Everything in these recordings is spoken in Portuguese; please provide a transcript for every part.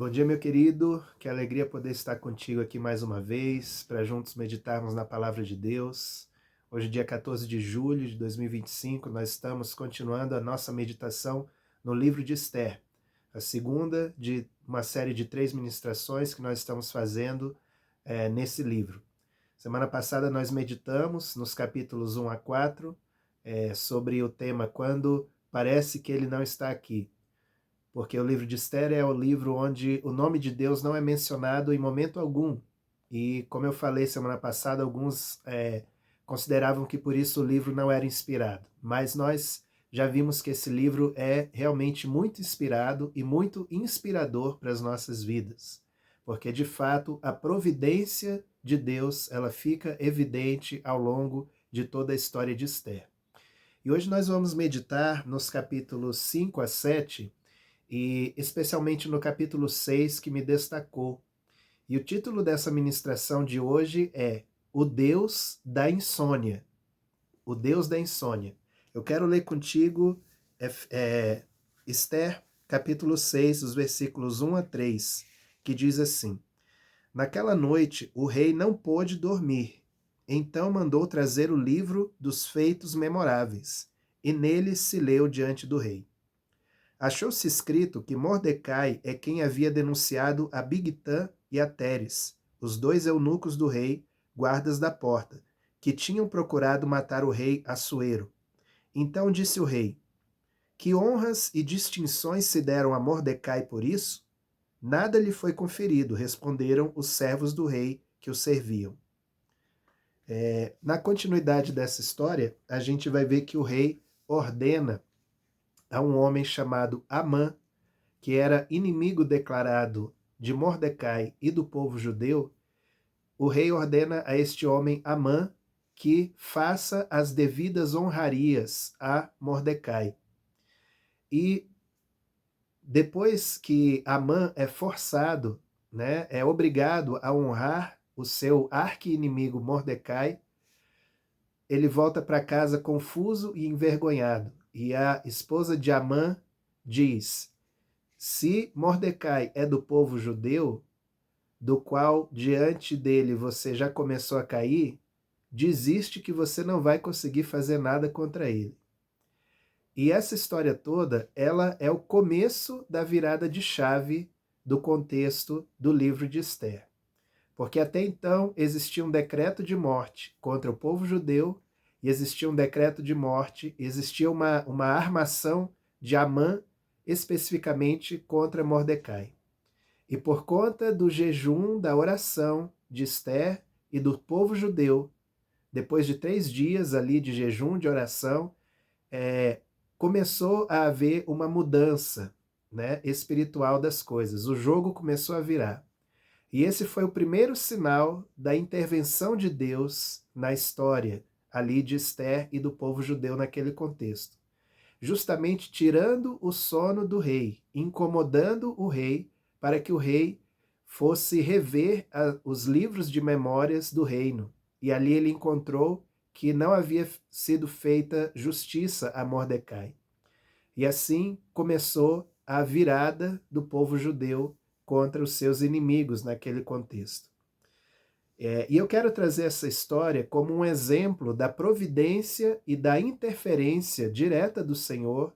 Bom dia, meu querido. Que alegria poder estar contigo aqui mais uma vez, para juntos meditarmos na palavra de Deus. Hoje, dia 14 de julho de 2025, nós estamos continuando a nossa meditação no livro de Esther, a segunda de uma série de 3 ministrações que nós estamos fazendo nesse livro. Semana passada nós meditamos nos capítulos 1 a 4 sobre o tema Quando Parece que Ele Não Está Aqui. Porque o livro de Esther é o livro onde o nome de Deus não é mencionado em momento algum. E, como eu falei semana passada, alguns consideravam que por isso o livro não era inspirado. Mas nós já vimos que esse livro é realmente muito inspirado e muito inspirador para as nossas vidas. Porque, de fato, a providência de Deus ela fica evidente ao longo de toda a história de Esther. E hoje nós vamos meditar nos capítulos 5 a 7, e especialmente no capítulo 6 que me destacou. E o título dessa ministração de hoje é O Deus da Insônia. O Deus da Insônia. Eu quero ler contigo Esther, capítulo 6, os versículos 1 a 3, que diz assim: Naquela noite o rei não pôde dormir, então mandou trazer o livro dos feitos memoráveis, e nele se leu diante do rei. Achou-se escrito que Mordecai é quem havia denunciado a Bigtã e a Teres, os 2 eunucos do rei, guardas da porta, que tinham procurado matar o rei Assuero. Então disse o rei: Que honras e distinções se deram a Mordecai por isso? Nada lhe foi conferido, responderam os servos do rei que o serviam. Na continuidade dessa história, a gente vai ver que o rei ordena a um homem chamado Amã, que era inimigo declarado de Mordecai e do povo judeu. O rei ordena a este homem Amã que faça as devidas honrarias a Mordecai. E depois que Amã é forçado, é obrigado a honrar o seu arqui-inimigo Mordecai, ele volta para casa confuso e envergonhado. E a esposa de Amã diz: Se Mordecai é do povo judeu, do qual diante dele você já começou a cair, desiste que você não vai conseguir fazer nada contra ele. E essa história toda, ela é o começo da virada de chave do contexto do livro de Esther. Porque até então existia um decreto de morte contra o povo judeu, e existia um decreto de morte, existia uma armação de Amã especificamente contra Mordecai. E por conta do jejum, da oração de Esther e do povo judeu, depois de 3 dias ali de jejum, de oração, começou a haver uma mudança, espiritual das coisas. O jogo começou a virar. E esse foi o primeiro sinal da intervenção de Deus na história ali de Esther e do povo judeu naquele contexto. Justamente tirando o sono do rei, incomodando o rei, para que o rei fosse rever os livros de memórias do reino. E ali ele encontrou que não havia sido feita justiça a Mordecai. E assim começou a virada do povo judeu contra os seus inimigos naquele contexto. E eu quero trazer essa história como um exemplo da providência e da interferência direta do Senhor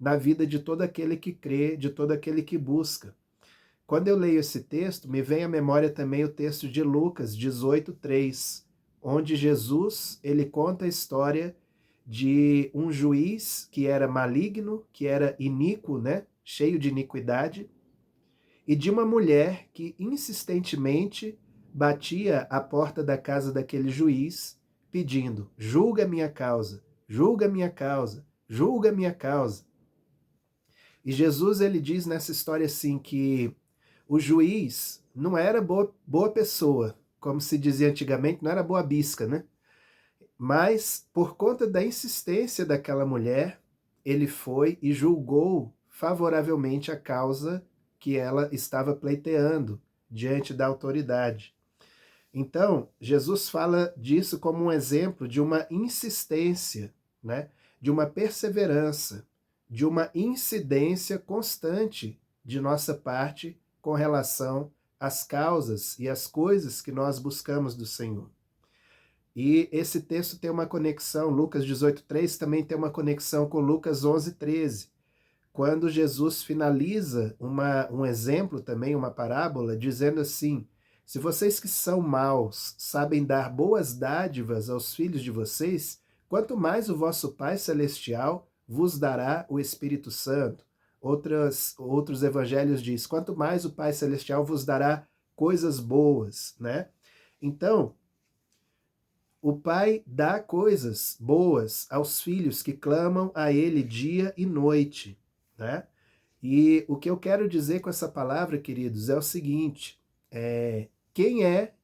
na vida de todo aquele que crê, de todo aquele que busca. Quando eu leio esse texto, me vem à memória também o texto de Lucas 18:3, onde Jesus ele conta a história de um juiz que era maligno, que era iníquo, cheio de iniquidade, e de uma mulher que insistentemente batia à porta da casa daquele juiz, pedindo: julga minha causa, julga minha causa, julga minha causa. E Jesus ele diz nessa história assim que o juiz não era boa pessoa, como se dizia antigamente, não era boa bisca, Mas, por conta da insistência daquela mulher, ele foi e julgou favoravelmente a causa que ela estava pleiteando diante da autoridade. Então, Jesus fala disso como um exemplo de uma insistência, de uma perseverança, de uma incidência constante de nossa parte com relação às causas e às coisas que nós buscamos do Senhor. E esse texto tem uma conexão, Lucas 18:3 também tem uma conexão com Lucas 11:13, quando Jesus finaliza um exemplo também, uma parábola, dizendo assim: se vocês que são maus sabem dar boas dádivas aos filhos de vocês, quanto mais o vosso Pai Celestial vos dará o Espírito Santo. Outros evangelhos diz, quanto mais o Pai Celestial vos dará coisas boas, né? Então, o Pai dá coisas boas aos filhos que clamam a Ele dia e noite, né? E o que eu quero dizer com essa palavra, queridos, é o seguinte, quem é,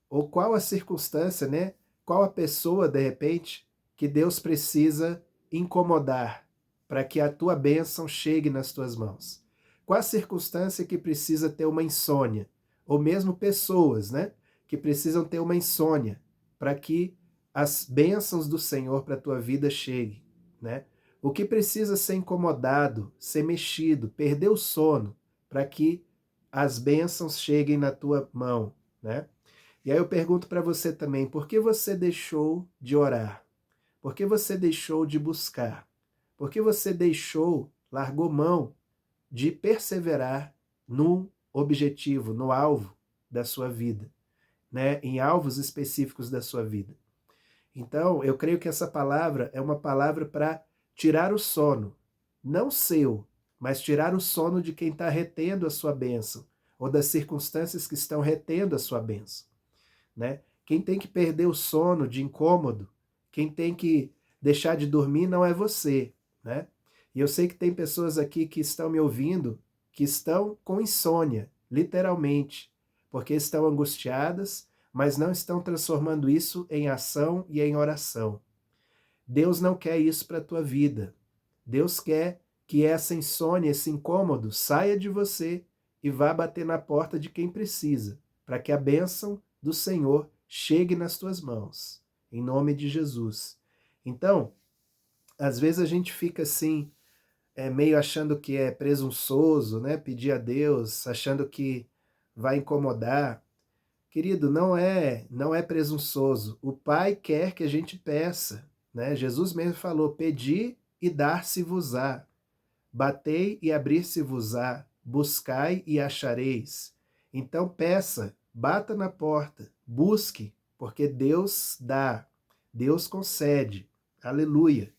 ou qual a circunstância, né? Qual a pessoa, de repente, que Deus precisa incomodar para que a tua bênção chegue nas tuas mãos? Qual a circunstância que precisa ter uma insônia? Ou mesmo pessoas, né? Que precisam ter uma insônia para que as bênçãos do Senhor para a tua vida cheguem, né? O que precisa ser incomodado, ser mexido, perder o sono, para que as bênçãos cheguem na tua mão, né? E aí eu pergunto para você também, por que você deixou de orar? Por que você deixou de buscar? Por que você largou mão de perseverar no objetivo, no alvo da sua vida, né? Em alvos específicos da sua vida? Então, eu creio que essa palavra é uma palavra para tirar o sono, não seu, mas tirar o sono de quem está retendo a sua bênção, ou das circunstâncias que estão retendo a sua bênção, né? Quem tem que perder o sono de incômodo, quem tem que deixar de dormir não é você, né? E eu sei que tem pessoas aqui que estão me ouvindo, que estão com insônia, literalmente, porque estão angustiadas, mas não estão transformando isso em ação e em oração. Deus não quer isso para a tua vida. Deus quer que essa insônia, esse incômodo, saia de você e vá bater na porta de quem precisa, para que a bênção do Senhor chegue nas tuas mãos, em nome de Jesus. Então, às vezes a gente fica assim, meio achando que é presunçoso, né? Pedir a Deus, achando que vai incomodar. Querido, não é presunçoso. O Pai quer que a gente peça, né? Jesus mesmo falou: pedi e dar-se-vos-á, batei e abrir-se-vos-á, buscai e achareis. Então peça, bata na porta, busque, porque Deus dá, Deus concede. Aleluia,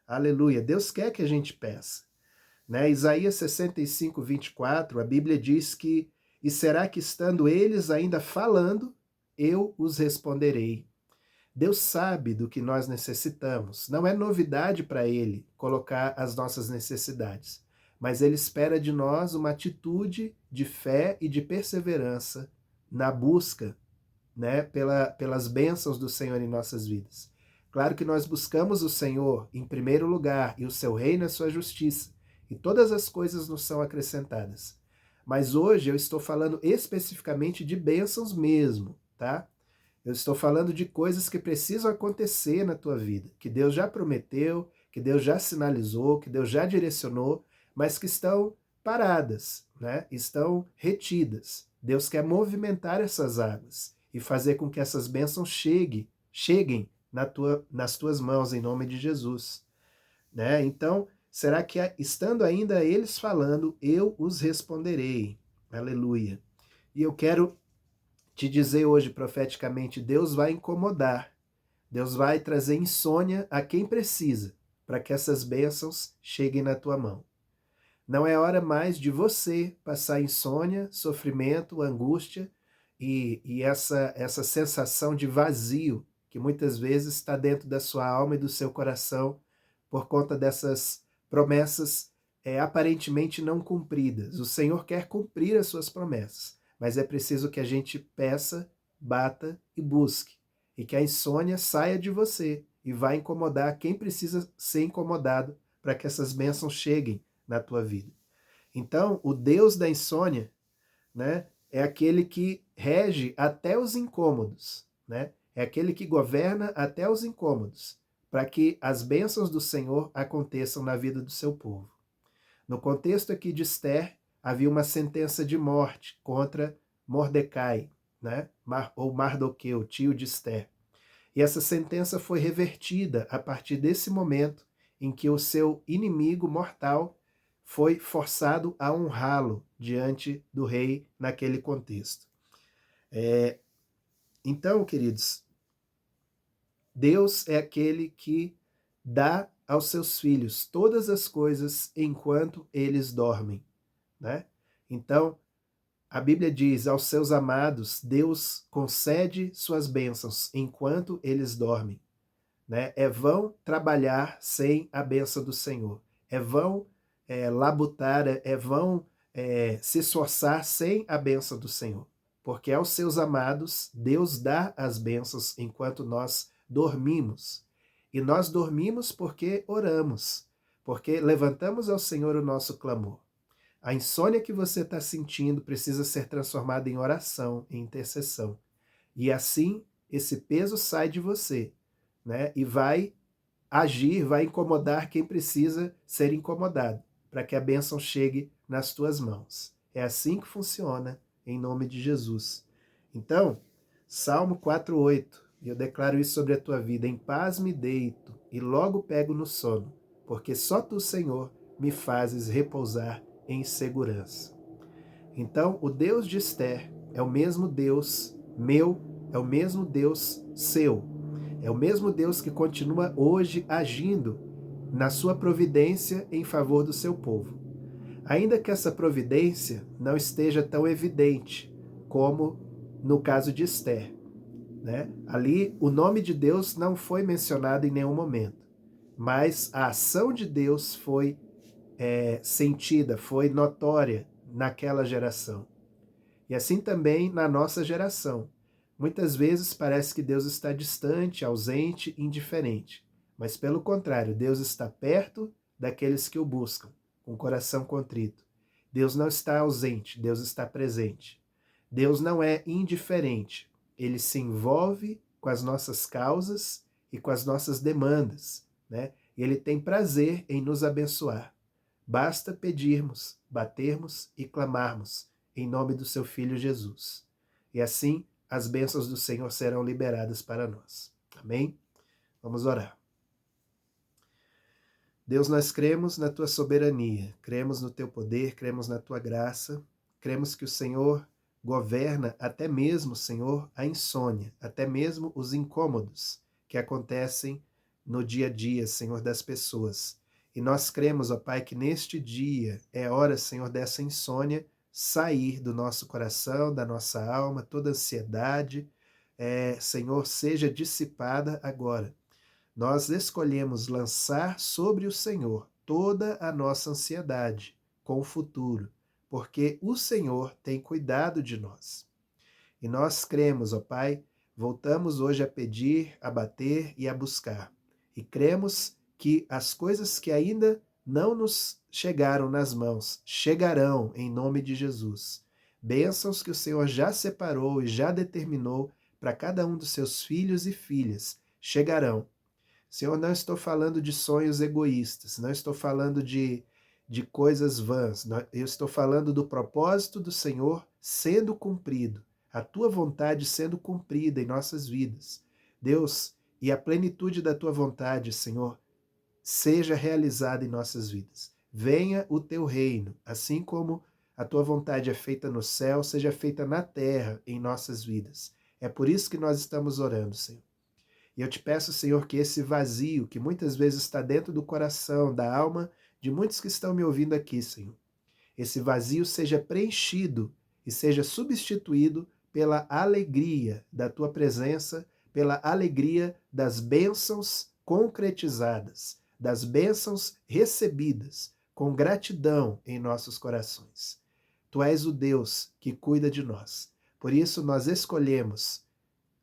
aleluia. Deus quer que a gente peça, né? Isaías 65:24, a Bíblia diz que e será que estando eles ainda falando, eu os responderei. Deus sabe do que nós necessitamos. Não é novidade para Ele colocar as nossas necessidades, mas Ele espera de nós uma atitude de fé e de perseverança na busca, né, pelas bênçãos do Senhor em nossas vidas. Claro que nós buscamos o Senhor em primeiro lugar e o seu reino e a sua justiça, e todas as coisas nos são acrescentadas. Mas hoje eu estou falando especificamente de bênçãos mesmo, tá? Eu estou falando de coisas que precisam acontecer na tua vida, que Deus já prometeu, que Deus já sinalizou, que Deus já direcionou, mas que estão paradas, né? Estão retidas. Deus quer movimentar essas águas e fazer com que essas bênçãos cheguem nas tuas mãos, em nome de Jesus, né? Então, será que estando ainda eles falando, eu os responderei? Aleluia. E eu quero te dizer hoje profeticamente, Deus vai incomodar, Deus vai trazer insônia a quem precisa, para que essas bênçãos cheguem na tua mão. Não é hora mais de você passar insônia, sofrimento, angústia e essa sensação de vazio que muitas vezes está dentro da sua alma e do seu coração por conta dessas promessas aparentemente não cumpridas. O Senhor quer cumprir as suas promessas, mas é preciso que a gente peça, bata e busque, e que a insônia saia de você e vá incomodar quem precisa ser incomodado para que essas bênçãos cheguem na tua vida. Então, o Deus da insônia, né, é aquele que rege até os incômodos, né? É aquele que governa até os incômodos, para que as bênçãos do Senhor aconteçam na vida do seu povo. No contexto aqui de Esther, havia uma sentença de morte contra Mordecai, né? Ou Mardoqueu, tio de Esther. E essa sentença foi revertida a partir desse momento em que o seu inimigo mortal foi forçado a honrá-lo diante do rei naquele contexto. Então, queridos, Deus é aquele que dá aos seus filhos todas as coisas enquanto eles dormem, né? Então, a Bíblia diz, aos seus amados, Deus concede suas bênçãos enquanto eles dormem, né? É vão trabalhar sem a bênção do Senhor. É vão labutar, é vão se esforçar sem a bênção do Senhor. Porque aos seus amados, Deus dá as bênçãos enquanto nós dormimos. E nós dormimos porque oramos, porque levantamos ao Senhor o nosso clamor. A insônia que você está sentindo precisa ser transformada em oração, em intercessão. E assim, esse peso sai de você, né? E vai agir, vai incomodar quem precisa ser incomodado, para que a bênção chegue nas tuas mãos. É assim que funciona, em nome de Jesus. Então, Salmo 4:8, e eu declaro isso sobre a tua vida: em paz me deito e logo pego no sono, porque só tu, Senhor, me fazes repousar em segurança. Então, o Deus de Esther é o mesmo Deus meu, é o mesmo Deus seu. É o mesmo Deus que continua hoje agindo na sua providência em favor do seu povo. Ainda que essa providência não esteja tão evidente como no caso de Esther, né? Ali o nome de Deus não foi mencionado em nenhum momento, mas a ação de Deus foi sentida, foi notória naquela geração. E assim também na nossa geração. Muitas vezes parece que Deus está distante, ausente, indiferente. Mas pelo contrário, Deus está perto daqueles que o buscam, com o coração contrito. Deus não está ausente, Deus está presente. Deus não é indiferente. Ele se envolve com as nossas causas e com as nossas demandas, né? E ele tem prazer em nos abençoar. Basta pedirmos, batermos e clamarmos em nome do seu Filho Jesus. E assim as bênçãos do Senhor serão liberadas para nós. Amém? Vamos orar. Deus, nós cremos na tua soberania, cremos no teu poder, cremos na tua graça, cremos que o Senhor governa até mesmo, Senhor, a insônia, até mesmo os incômodos que acontecem no dia a dia, Senhor, das pessoas. E nós cremos, ó Pai, que neste dia é hora, Senhor, dessa insônia sair do nosso coração, da nossa alma, toda ansiedade, Senhor, seja dissipada agora. Nós escolhemos lançar sobre o Senhor toda a nossa ansiedade com o futuro, porque o Senhor tem cuidado de nós. E nós cremos, ó Pai, voltamos hoje a pedir, a bater e a buscar. E cremos que as coisas que ainda não nos chegaram nas mãos, chegarão em nome de Jesus. Bênçãos que o Senhor já separou e já determinou para cada um dos seus filhos e filhas, chegarão. Senhor, não estou falando de sonhos egoístas, não estou falando de coisas vãs, eu estou falando do propósito do Senhor sendo cumprido, a tua vontade sendo cumprida em nossas vidas. Deus, e a plenitude da tua vontade, Senhor, seja realizada em nossas vidas. Venha o teu reino, assim como a tua vontade é feita no céu, seja feita na terra em nossas vidas. É por isso que nós estamos orando, Senhor. E eu te peço, Senhor, que esse vazio que muitas vezes está dentro do coração, da alma de muitos que estão me ouvindo aqui, Senhor, esse vazio seja preenchido e seja substituído pela alegria da tua presença, pela alegria das bênçãos concretizadas, das bênçãos recebidas com gratidão em nossos corações. Tu és o Deus que cuida de nós. Por isso nós escolhemos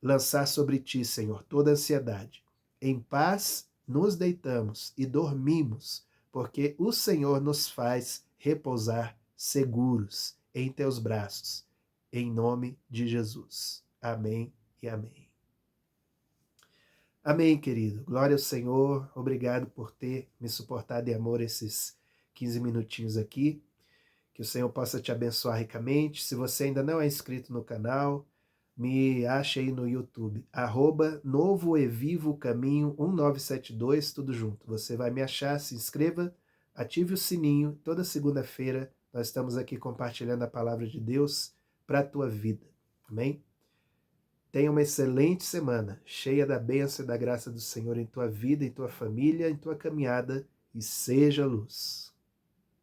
lançar sobre ti, Senhor, toda ansiedade. Em paz nos deitamos e dormimos, porque o Senhor nos faz repousar seguros em teus braços. Em nome de Jesus. Amém e amém. Amém, querido. Glória ao Senhor. Obrigado por ter me suportado em amor esses 15 minutinhos aqui. Que o Senhor possa te abençoar ricamente. Se você ainda não é inscrito no canal, me ache aí no YouTube, Novo e Vivo Caminho 1972, tudo junto. Você vai me achar, se inscreva, ative o sininho. Toda segunda-feira nós estamos aqui compartilhando a palavra de Deus para a tua vida. Amém? Tenha uma excelente semana, cheia da bênção e da graça do Senhor em tua vida, em tua família, em tua caminhada, e seja luz.